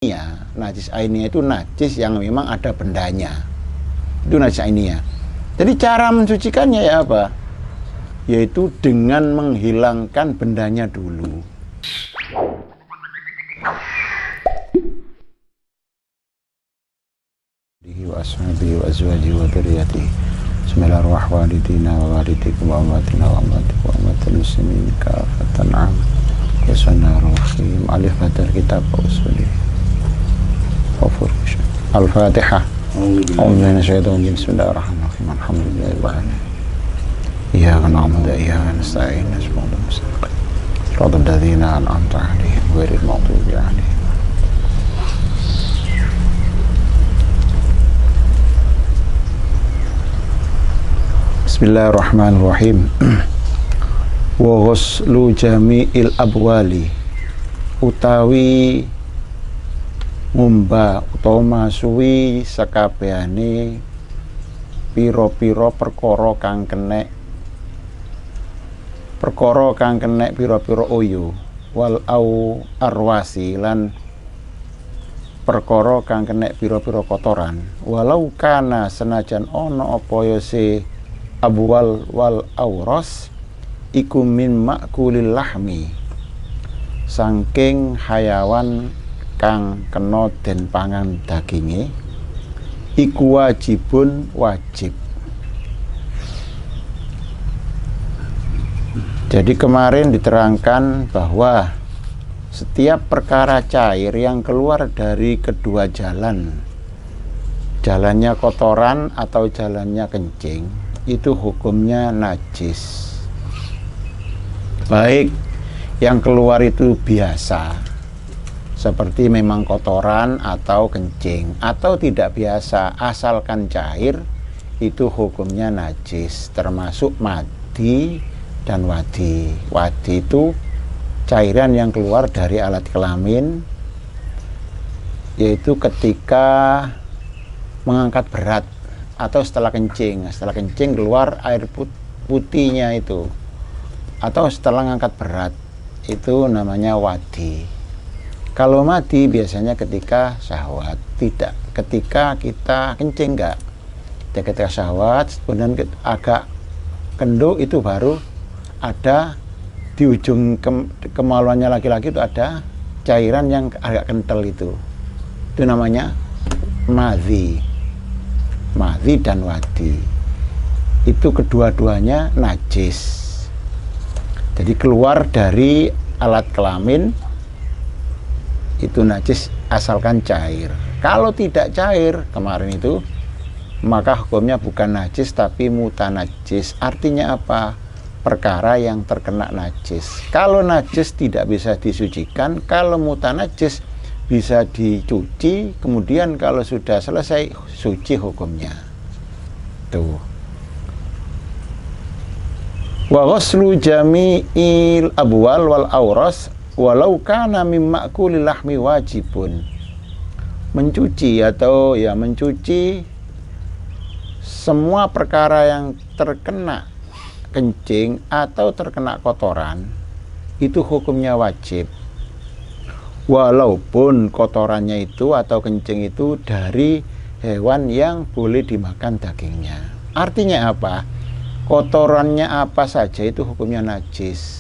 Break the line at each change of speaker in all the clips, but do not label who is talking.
Najis ainiyah itu najis yang memang ada bendanya. Itu najis ainiyah. Jadi cara mensucikannya ya apa? Yaitu dengan menghilangkan bendanya dulu. Wa ashabihi wa azwajihi wa dzurriyyatihi. Bismillahirrahmanirrahim. Wa walidikum wa amwatina wa amwatikum wa amwatil muslimin kafatan 'am. Bismillahirrahmanirrahim. Alif Fathul Kitab wa usuli. Al-Fatihah. Bismillahirrahmanirrahim. Alhamdulillah. Iyyaka na'budu wa iyyaka nasta'in. Shiratal ladzina an'amta 'alaihim ghairil maghdubi 'alaihim. Bismillahirrahmanirrahim. Wa ghuslu jami'il abwali, utawi ngumba utawa masuwi sakabehane pira-pira perkara kang kenek pira-pira oyo, wal au arwasi lan perkara kang kenek pira-pira kotoran, walau kana senajan ana apa ya se abwal wal auros iku min makulil lahmi, saking hayawan kang kena den pangan daginge, iku wajibun wajib. Jadi kemarin diterangkan bahwa setiap perkara cair yang keluar dari kedua jalan, jalannya kotoran atau jalannya kencing, itu hukumnya najis. Baik yang keluar itu biasa, seperti memang kotoran atau kencing, atau tidak biasa asalkan cair, itu hukumnya najis, termasuk madi dan wadi. Wadi itu cairan yang keluar dari alat kelamin, yaitu ketika mengangkat berat atau setelah kencing keluar air putihnya itu, atau setelah mengangkat berat, itu namanya wadi. Kalau madi biasanya ketika syahwat, tidak ketika kita kencing, enggak. Ketika syahwat kemudian agak kenduk, itu baru ada di ujung kemaluannya laki-laki itu ada cairan yang agak kental, itu namanya madhi. Madhi dan wadi itu kedua-duanya najis. Jadi keluar dari alat kelamin itu najis asalkan cair. Kalau tidak cair kemarin itu, maka hukumnya bukan najis tapi mutanajis. Artinya apa? Perkara yang terkena najis. Kalau najis tidak bisa disucikan, kalau mutanajis bisa dicuci, kemudian kalau sudah selesai suci hukumnya. Tuh. Wa ghuslu jami'il abwal wal auras walau kana mim ma'kulil lahmi wajibun. Mencuci atau ya mencuci semua perkara yang terkena kencing atau terkena kotoran, itu hukumnya wajib. Walaupun kotorannya itu atau kencing itu dari hewan yang boleh dimakan dagingnya. Artinya apa? Kotorannya apa saja itu hukumnya najis.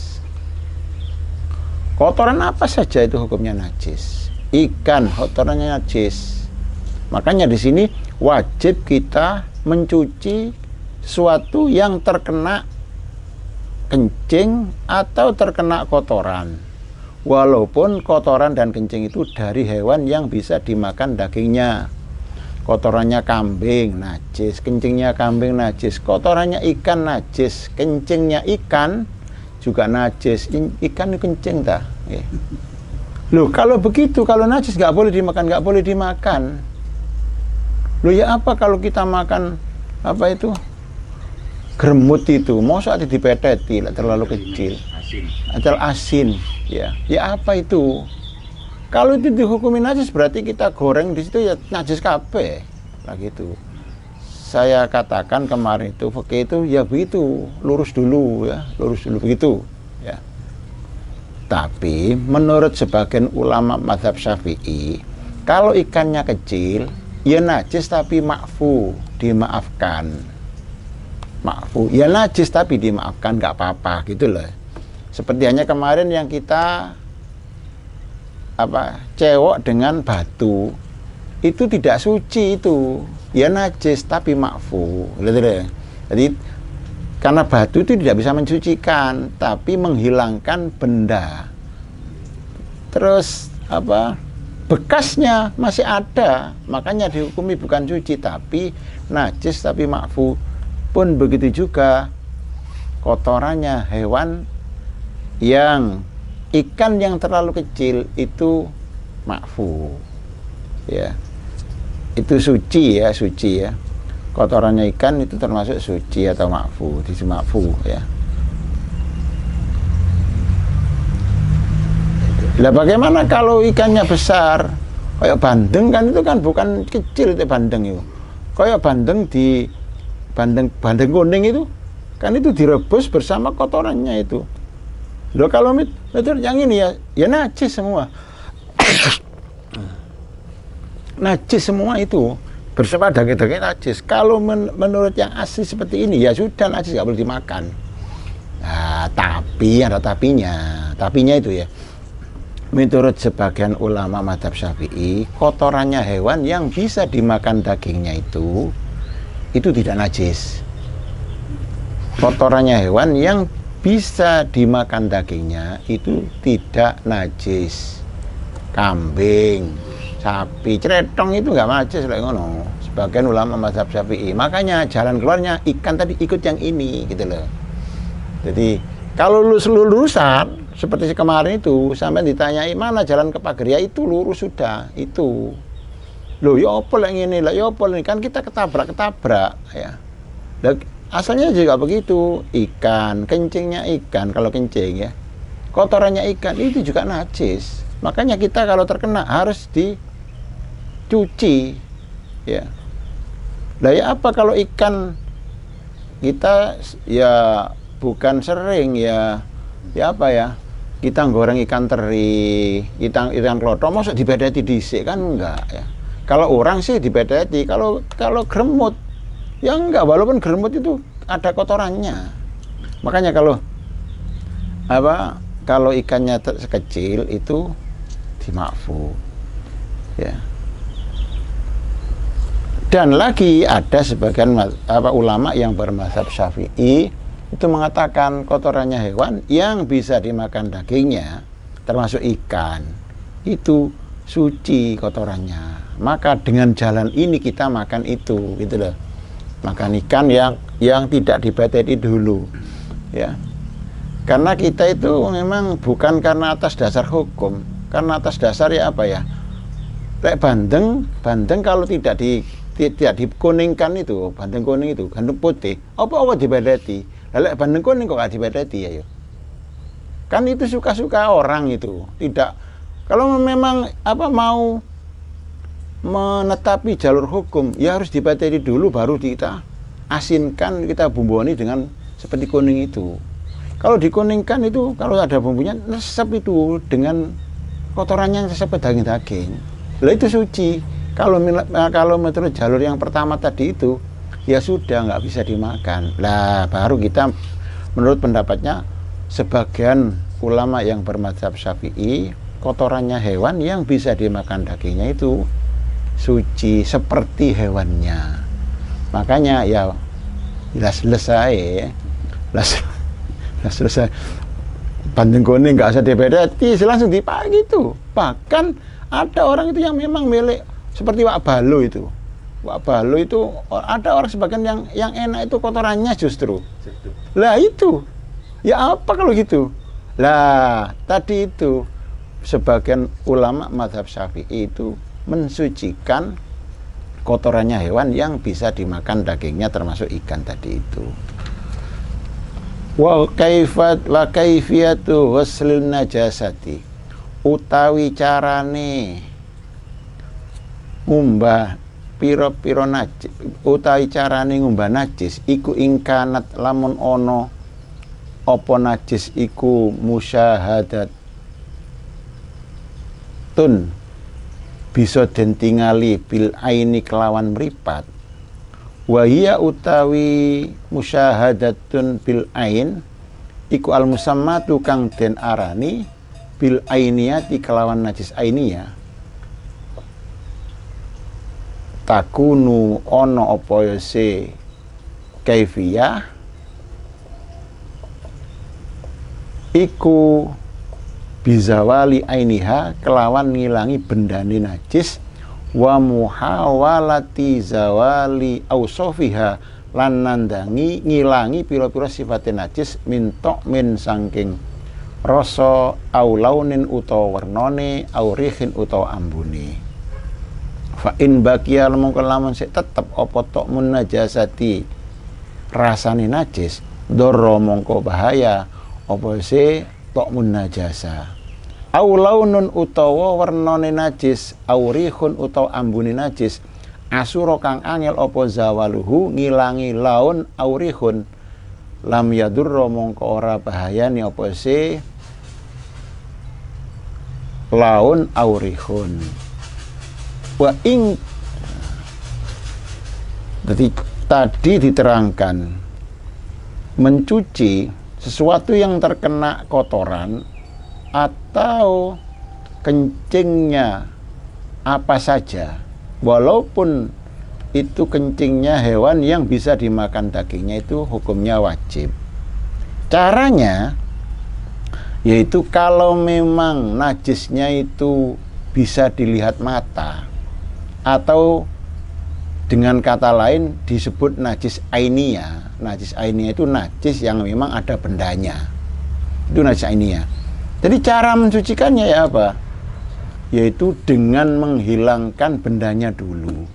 Kotoran apa saja itu hukumnya najis. Ikan kotorannya najis. Makanya di sini wajib kita mencuci sesuatu yang terkena kencing atau terkena kotoran. Walaupun kotoran dan kencing itu dari hewan yang bisa dimakan dagingnya. Kotorannya kambing najis, kencingnya kambing najis, kotorannya ikan najis, kencingnya ikan juga najis. Ikan itu kencing tak? Loh, kalau begitu, kalau najis nggak boleh dimakan, nggak boleh dimakan. Loh ya apa kalau kita makan apa itu? Gremut itu, masa dipeteti terlalu kecil, asal asin, ya apa itu? Kalau itu dihukumi najis berarti kita goreng di situ ya najis kabeh, lah gitu. Saya katakan kemarin itu fikih itu ya begitu, lurus dulu begitu, ya. Tapi menurut sebagian ulama mazhab Syafi'i, Kalau ikannya kecil, ya najis tapi ma'fu, dimaafkan. Ma'fu, ya najis tapi dimaafkan, nggak apa-apa gitu loh. Seperti hanya kemarin yang kita cewek dengan batu, itu tidak suci itu, ya najis tapi ma'fu. Jadi karena batu itu tidak bisa mensucikan, tapi menghilangkan benda. Terus bekasnya masih ada, makanya dihukumi bukan suci tapi najis tapi ma'fu. Pun begitu juga kotorannya hewan yang ikan yang terlalu kecil itu ma'fu, ya, itu suci ya, suci ya. Kotorannya ikan itu termasuk suci atau ma'fu, di ma'fu ya. Lah bagaimana kalau ikannya besar? Kayak bandeng kan, itu kan bukan kecil itu bandeng itu. Kayak bandeng di bandeng kuning itu kan, itu direbus bersama kotorannya itu. Loh kalau betul yang ini ya najis semua. Najis semua itu bersama daging-daging najis. Kalau menurut yang asli seperti ini ya sudah najis, nggak boleh dimakan. Nah, tapi ada tapinya itu ya. Menurut sebagian ulama mazhab Syafi'i, kotorannya hewan yang bisa dimakan dagingnya itu tidak najis. Kotorannya hewan yang bisa dimakan dagingnya itu tidak najis. Kambing, sapi, ceretong itu nggak najis lah ngono. Sebagian ulama mazhab Syafi'i. Makanya jalan keluarnya ikan tadi ikut yang ini gitu loh. Jadi kalau lulusan seperti kemarin itu, sampai ditanyai mana jalan ke pagar, ya itu lurus sudah, itu. Loh ya apa yang ini lah, ya apa ini, kan kita ketabrak ya. Dan asalnya juga begitu, ikan, kencingnya ikan, kalau kencing ya, kotorannya ikan itu juga najis. Makanya kita kalau terkena harus dicuci ya. Lah ya apa kalau ikan kita ya bukan sering ya apa ya, kita goreng ikan teri, ikan klothok, masa dibedeti dhisik kan enggak ya. Kalau orang sih dibedeti, kalau gremut ya enggak, walaupun gremut itu ada kotorannya. Makanya kalau ikannya sekecil itu dima'fu ya. Dan lagi ada sebagian ulama yang bermazhab Syafi'i itu mengatakan kotorannya hewan yang bisa dimakan dagingnya termasuk ikan itu suci kotorannya. Maka dengan jalan ini kita makan itu gitu loh. Makan ikan yang tidak dibeteti dulu ya. Karena kita itu memang bukan karena atas dasar hukum, karena atas dasar ya apa ya, kayak bandeng kalau tidak dikuningkan itu, bandeng kuning itu, gandum putih apa dibeteti. Lelek bandeng kuning kok gak dibedeti ya. Kan itu suka-suka orang itu. Tidak. Kalau memang mau menetapi jalur hukum, ya harus dibedeti dulu baru kita asinkan, kita bumboni dengan seperti kuning itu. Kalau dikuningkan itu, kalau ada bumbunya resep itu dengan kotorannya resep daging-daging. Lah itu suci. Kalau menurut jalur yang pertama tadi itu, ya sudah nggak bisa dimakan. Lah baru kita menurut pendapatnya sebagian ulama yang bermadzhab Syafi'i, kotorannya hewan yang bisa dimakan dagingnya itu suci seperti hewannya. Makanya ya selesai bandeng kuning nggak usah dibedeti, langsung dipakai itu. Bahkan ada orang itu yang memang milik seperti wak balo itu. Wak balo itu ada orang sebagian yang enak itu kotorannya justru. Lah itu, ya apa kalau gitu? Lah tadi itu sebagian ulama mazhab Syafi'i itu mensucikan kotorannya hewan yang bisa dimakan dagingnya termasuk ikan tadi itu. Wa kaifiyatu ghuslin najasati, utawi carane ngumbah piro-piro najis, utawi carane ngumbah najis iku ingkanat lamun ono apa najis iku musyahadatun bisa den tingali bil aini kelawan mripat, wa hiya utawi musyahadatun bil ain iku al musammatu kang den arani bil ainiyati kelawan najis ainiyah, takunu ono apa ya se kaifiyah iku bizawali ainiha kelawan ngilangi bendane najis, wa muhawalati zawali ausofiha lan nandangi ngilangi pira-pira sifatnya najis, mintok min sangking rasa au launin utawa wernane au rihin utawa ambune. Fa in baqiya mongko lamun sik tetep apa tok mun najasati rasane najis, doro mongko bahaya apa se tok mun najasa, au launun utawa wernane najis, au rihun utawa ambune najis, asura kang angel apa zawaluhu ngilangi laun au rihun, lam yadurra mongko ora bahayani apa se laun au rihun. Wa ing jadi tadi diterangkan mencuci sesuatu yang terkena kotoran atau kencingnya apa saja, walaupun itu kencingnya hewan yang bisa dimakan dagingnya, itu hukumnya wajib. Caranya yaitu kalau memang najisnya itu bisa dilihat mata, atau dengan kata lain disebut najis ainiyah. Najis ainiyah itu najis yang memang ada bendanya, itu najis ainiyah. Jadi cara mencucikannya ya apa? Yaitu dengan menghilangkan bendanya dulu,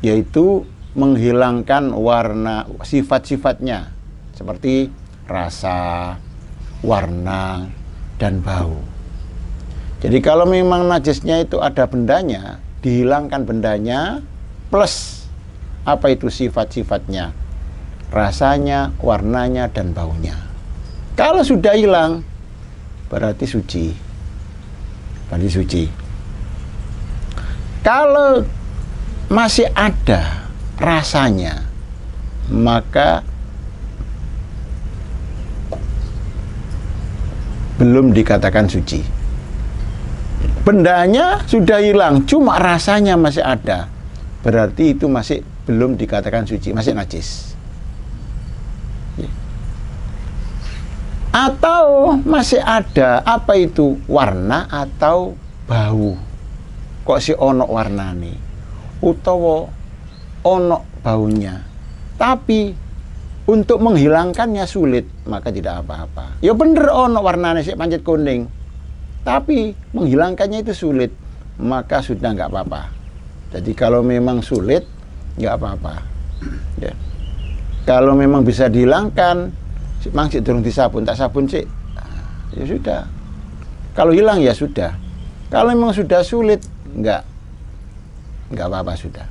yaitu menghilangkan warna sifat-sifatnya seperti rasa, warna, dan bau. Jadi kalau memang najisnya itu ada bendanya, dihilangkan bendanya plus apa itu sifat-sifatnya, rasanya, warnanya, dan baunya. Kalau sudah hilang berarti suci. Berarti suci. Kalau masih ada rasanya, maka belum dikatakan suci. Bendanya sudah hilang, cuma rasanya masih ada, berarti itu masih belum dikatakan suci, masih najis. Atau masih ada apa itu warna atau bau, kok si ono warnane utawa ono baunya, tapi untuk menghilangkannya sulit, maka tidak apa-apa. Ya bener ono warnane sik pancet kuning, tapi menghilangkannya itu sulit, maka sudah nggak apa-apa. Jadi kalau memang sulit nggak apa-apa ya. Kalau memang bisa dihilangkan, mang sik durung disabun, tak sabun sik, ya sudah. Kalau hilang ya sudah. Kalau memang sudah sulit, nggak apa-apa sudah.